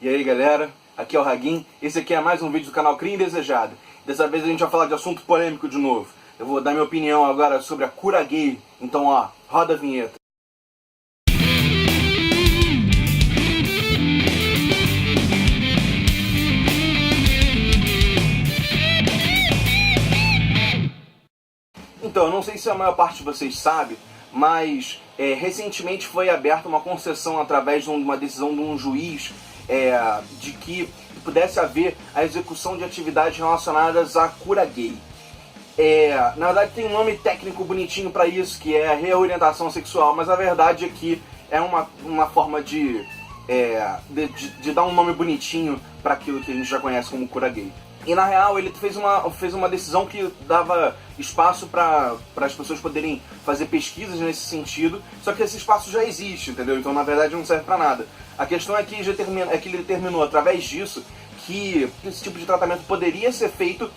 E aí galera, aqui é o Haguin, esse aqui é mais um vídeo do canal Cria Indesejado. Dessa vez a gente vai falar de assunto polêmico de novo. Eu vou dar minha opinião agora sobre a cura gay, então ó, roda a vinheta. Então, eu não sei se a maior parte de vocês sabe, mas recentemente foi aberta uma concessão através de uma decisão de um juiz de que pudesse haver a execução de atividades relacionadas à cura gay. Na verdade tem um nome técnico bonitinho para isso, que é reorientação sexual, mas a verdade é que é uma forma de dar um nome bonitinho para aquilo que a gente já conhece como cura gay. E na real ele fez uma decisão que dava espaço para as pessoas poderem fazer pesquisas nesse sentido, só que esse espaço já existe, entendeu? Então na verdade não serve para nada. A questão é que ele determinou através disso que esse tipo de tratamento poderia ser feito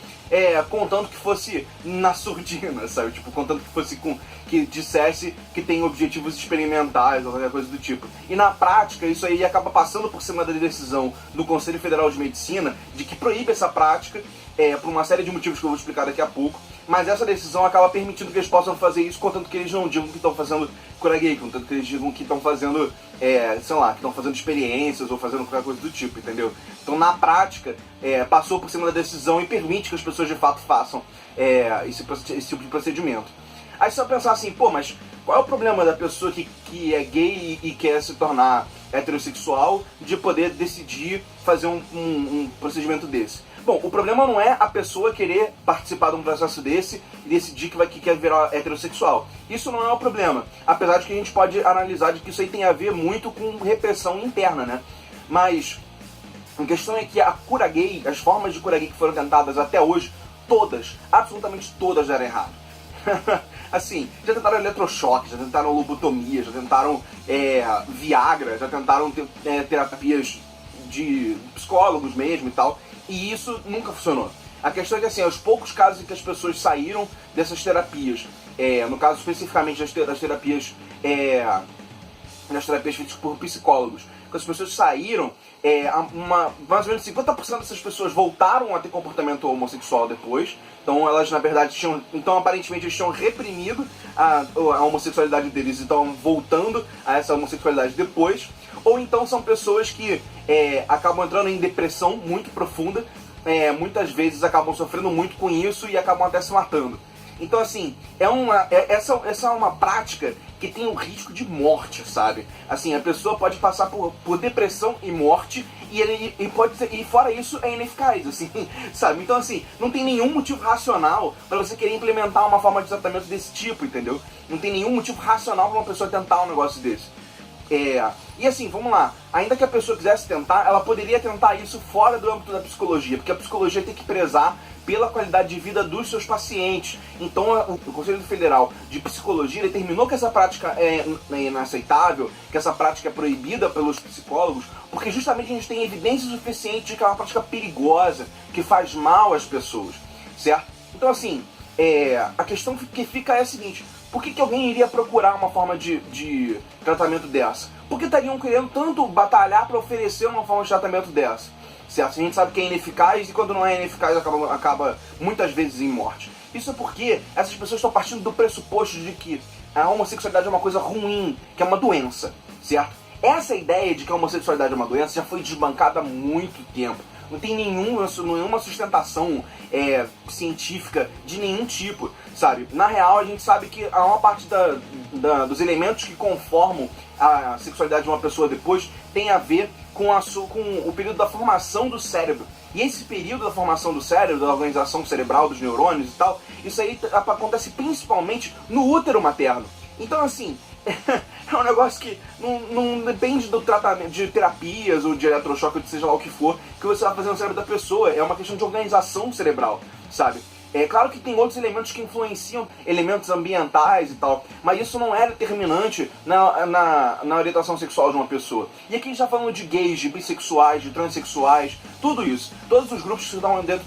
contando que fosse na surdina, sabe? Tipo, contando que fosse que dissesse que tem objetivos experimentais ou qualquer coisa do tipo. E na prática, isso aí acaba passando por cima da decisão do Conselho Federal de Medicina de que proíbe essa prática por uma série de motivos que eu vou explicar daqui a pouco. Mas essa decisão acaba permitindo que eles possam fazer isso, contanto que eles não digam que estão fazendo cura gay, contanto que eles digam que estão fazendo, sei lá, que estão fazendo experiências ou fazendo qualquer coisa do tipo, entendeu? Então, na prática, passou por cima da decisão e permite que as pessoas de fato façam esse tipo de procedimento. Aí você vai pensar assim, pô, mas qual é o problema da pessoa que é gay e quer se tornar heterossexual de poder decidir fazer um procedimento desse? Bom, o problema não é a pessoa querer participar de um processo desse e decidir que quer virar heterossexual. Isso não é o problema, apesar de que a gente pode analisar de que isso aí tem a ver muito com repressão interna, né? Mas a questão é que a cura gay, as formas de cura gay que foram tentadas até hoje, todas, absolutamente todas deram errado. Assim, já tentaram eletrochoque, já tentaram lobotomia, já tentaram Viagra, já tentaram terapias de psicólogos mesmo e tal, e isso nunca funcionou. A questão é que assim, aos poucos casos em que as pessoas saíram dessas terapias, no caso especificamente das terapias feitas por psicólogos, quando as pessoas saíram, mais ou menos 50% dessas pessoas voltaram a ter comportamento homossexual depois. Então elas na verdade aparentemente eles tinham reprimido a homossexualidade deles e estão voltando a essa homossexualidade depois. Ou então são pessoas que acabam entrando em depressão muito profunda, muitas vezes acabam sofrendo muito com isso e acabam até se matando. Então assim, essa é uma prática que tem o risco de morte, sabe? Assim, a pessoa pode passar por depressão e morte e fora isso é ineficaz, assim, sabe? Então assim, não tem nenhum motivo racional para você querer implementar uma forma de tratamento desse tipo, entendeu? Não tem nenhum motivo racional para uma pessoa tentar um negócio desse. E assim, vamos lá, ainda que a pessoa quisesse tentar, ela poderia tentar isso fora do âmbito da psicologia, porque a psicologia tem que prezar pela qualidade de vida dos seus pacientes. Então o Conselho Federal de Psicologia determinou que essa prática é inaceitável, que essa prática é proibida pelos psicólogos, porque justamente a gente tem evidência suficiente de que é uma prática perigosa, que faz mal às pessoas, certo? Então assim, a questão que fica é a seguinte: por que alguém iria procurar uma forma de tratamento dessa? Por que estariam querendo tanto batalhar para oferecer uma forma de tratamento dessa? Certo? A gente sabe que é ineficaz e quando não é ineficaz acaba muitas vezes em morte. Isso é porque essas pessoas estão partindo do pressuposto de que a homossexualidade é uma coisa ruim, que é uma doença, certo? Essa ideia de que a homossexualidade é uma doença já foi desbancada há muito tempo. Não tem nenhuma sustentação científica de nenhum tipo, sabe? Na real, a gente sabe que a maior parte dos elementos que conformam a sexualidade de uma pessoa depois tem a ver com o período da formação do cérebro. E esse período da formação do cérebro, da organização cerebral, dos neurônios e tal, isso aí acontece principalmente no útero materno. Então assim, é um negócio que não depende do tratamento, de terapias ou de eletrochoque, ou de seja lá o que for, que você vai fazer no cérebro da pessoa. É uma questão de organização cerebral, sabe? É claro que tem outros elementos que influenciam, elementos ambientais e tal, mas isso não é determinante na orientação sexual de uma pessoa. E aqui a gente está falando de gays, de bissexuais, de transexuais, tudo isso. Todos os grupos que estão dentro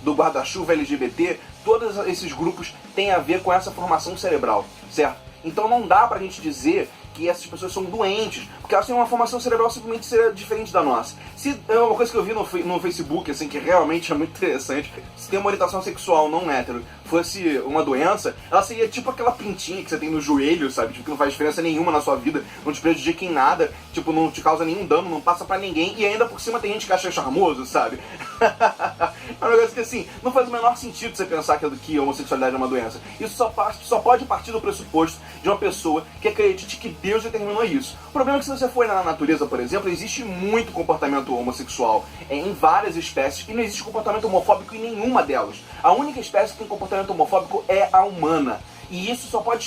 do guarda-chuva LGBT, todos esses grupos têm a ver com essa formação cerebral, certo? Então não dá pra gente dizer que essas pessoas são doentes, Porque elas têm uma formação cerebral simplesmente diferente da nossa. Se é uma coisa que eu vi no Facebook, assim, que realmente é muito interessante, se tem uma orientação sexual não hétero fosse uma doença, ela seria tipo aquela pintinha que você tem no joelho, sabe? Tipo, que não faz diferença nenhuma na sua vida, não te prejudica em nada, tipo, não te causa nenhum dano, não passa pra ninguém, e ainda por cima tem gente que acha charmoso, sabe? É um negócio que, assim, não faz o menor sentido você pensar que a homossexualidade é uma doença. Isso só pode partir do pressuposto de uma pessoa que acredite que Deus determinou isso. O problema é que se você for na natureza, por exemplo, existe muito comportamento homossexual em várias espécies, e não existe comportamento homofóbico em nenhuma delas. A única espécie que tem comportamento homofóbico é a humana. E isso só pode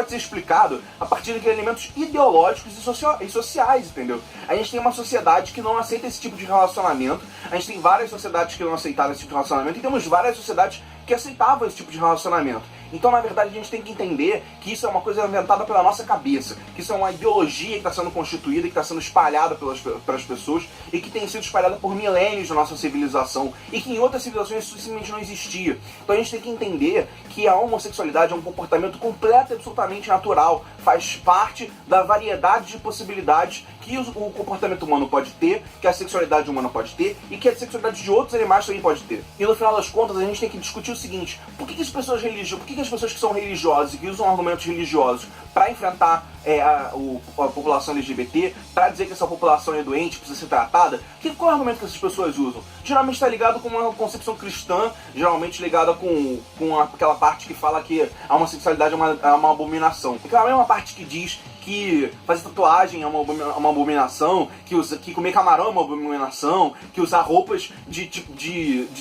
ser explicado a partir de elementos ideológicos e sociais, entendeu? A gente tem uma sociedade que não aceita esse tipo de relacionamento, a gente tem várias sociedades que não aceitaram esse tipo de relacionamento, e temos várias sociedades que aceitavam esse tipo de relacionamento. Então, na verdade, a gente tem que entender que isso é uma coisa inventada pela nossa cabeça, que isso é uma ideologia que está sendo constituída, que está sendo espalhada pelas pessoas e que tem sido espalhada por milênios na nossa civilização e que em outras civilizações isso simplesmente não existia. Então a gente tem que entender que a homossexualidade é um comportamento completo e absolutamente natural, faz parte da variedade de possibilidades que o comportamento humano pode ter, que a sexualidade humana pode ter e que a sexualidade de outros animais também pode ter. E no final das contas a gente tem que discutir o seguinte: por que as pessoas que são religiosas e que usam argumentos religiosos para enfrentar a população LGBT, para dizer que essa população é doente, precisa ser tratada, qual é o argumento que essas pessoas usam? Geralmente está ligado com uma concepção cristã, geralmente ligada com aquela parte que fala que a homossexualidade é uma abominação. Aquela mesma parte que diz que fazer tatuagem é uma abominação, que comer camarão é uma abominação, que usar roupas de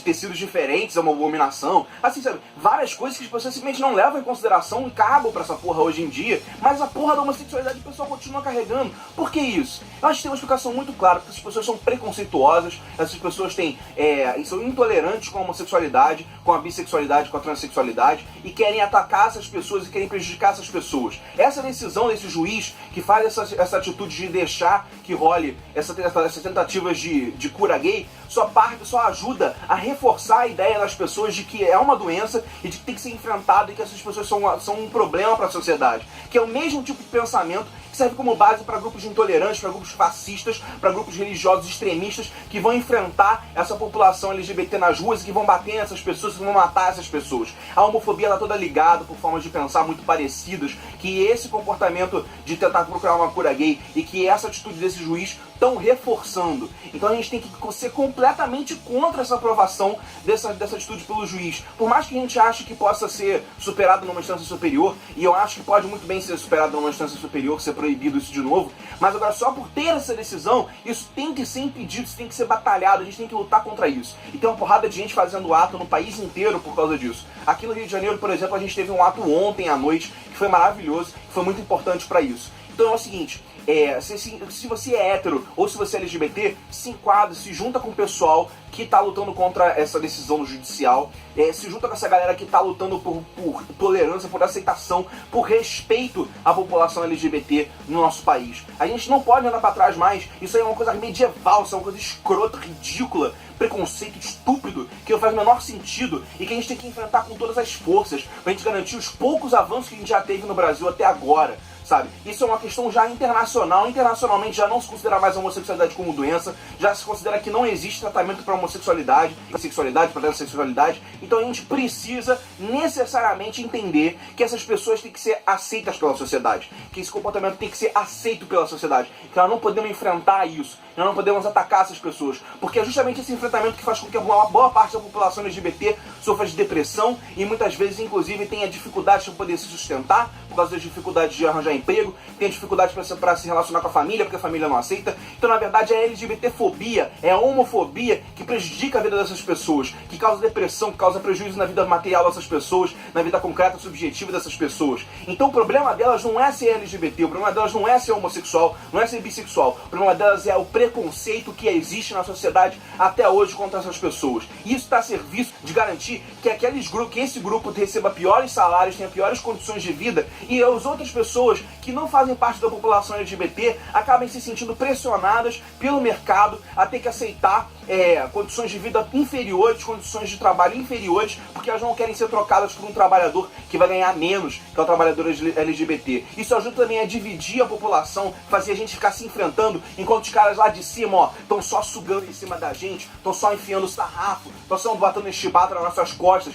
tecidos diferentes é uma abominação. Assim, sabe? Várias coisas que as pessoas simplesmente não levam em consideração e cabam pra essa porra hoje em dia, mas a porra da homossexualidade o pessoal continua carregando. Por que isso? Eu acho que tem uma explicação muito clara, porque essas pessoas são preconceituosas, essas pessoas são intolerantes com a homossexualidade, com a bissexualidade, com a transexualidade, e querem atacar essas pessoas e querem prejudicar essas pessoas. Essa decisão desse juiz que faz essa atitude de deixar que role essas tentativas de cura gay, só ajuda a reforçar a ideia das pessoas de que é uma doença e de que tem que ser enfrentado e que essas pessoas são um problema para a sociedade. Que é o mesmo tipo de pensamento que serve como base para grupos de intolerantes, para grupos fascistas, para grupos religiosos extremistas que vão enfrentar essa população LGBT nas ruas e que vão bater nessas pessoas, que vão matar essas pessoas. A homofobia está toda ligada por formas de pensar muito parecidas, que esse comportamento de tentar procurar uma cura gay e que essa atitude desse juiz estão reforçando. Então a gente tem que ser completamente contra essa aprovação dessa atitude pelo juiz. Por mais que a gente ache que possa ser superado numa instância superior, e eu acho que pode muito bem ser superado numa instância superior, ser proibido isso de novo, mas agora só por ter essa decisão, isso tem que ser impedido, isso tem que ser batalhado, a gente tem que lutar contra isso. E tem uma porrada de gente fazendo ato no país inteiro por causa disso. Aqui no Rio de Janeiro, por exemplo, a gente teve um ato ontem à noite, que foi maravilhoso, que foi muito importante para isso. Então é o seguinte, se você é hétero ou se você é LGBT, se enquadra, se junta com o pessoal que está lutando contra essa decisão judicial, se junta com essa galera que está lutando por tolerância, por aceitação, por respeito à população LGBT no nosso país. A gente não pode andar para trás mais, isso aí é uma coisa medieval, isso é uma coisa escrota, ridícula, preconceito estúpido, que não faz o menor sentido e que a gente tem que enfrentar com todas as forças pra gente garantir os poucos avanços que a gente já teve no Brasil até agora. Sabe? Isso é uma questão já internacional. Internacionalmente já não se considera mais a homossexualidade como doença, já se considera que não existe tratamento para homossexualidade, para sexualidade, para transexualidade. Então a gente precisa necessariamente entender que essas pessoas têm que ser aceitas pela sociedade, que esse comportamento tem que ser aceito pela sociedade, que nós não podemos enfrentar isso, nós não podemos atacar essas pessoas, porque é justamente esse enfrentamento que faz com que uma boa parte da população LGBT sofra de depressão e muitas vezes, inclusive, tenha dificuldades para poder se sustentar, por causa das dificuldades de arranjar emprego, tenha dificuldades para se relacionar com a família, porque a família não aceita. Então, na verdade, é a LGBTfobia, é a homofobia que prejudica a vida dessas pessoas, que causa depressão, que causa prejuízo na vida material dessas pessoas, na vida concreta, subjetiva dessas pessoas. Então, o problema delas não é ser LGBT, o problema delas não é ser homossexual, não é ser bissexual. O problema delas é o preconceito que existe na sociedade até hoje contra essas pessoas. E isso está a serviço de garantir que esse grupo receba piores salários, tenha piores condições de vida e as outras pessoas que não fazem parte da população LGBT acabem se sentindo pressionadas pelo mercado a ter que aceitar condições de vida inferiores, condições de trabalho inferiores, porque elas não querem ser trocadas por um trabalhador que vai ganhar menos que o trabalhador LGBT. Isso ajuda também a dividir a população, fazer a gente ficar se enfrentando, enquanto os caras lá de cima, estão só sugando em cima da gente, estão só enfiando o sarrafo, estão só batendo chibata nas nossas costas.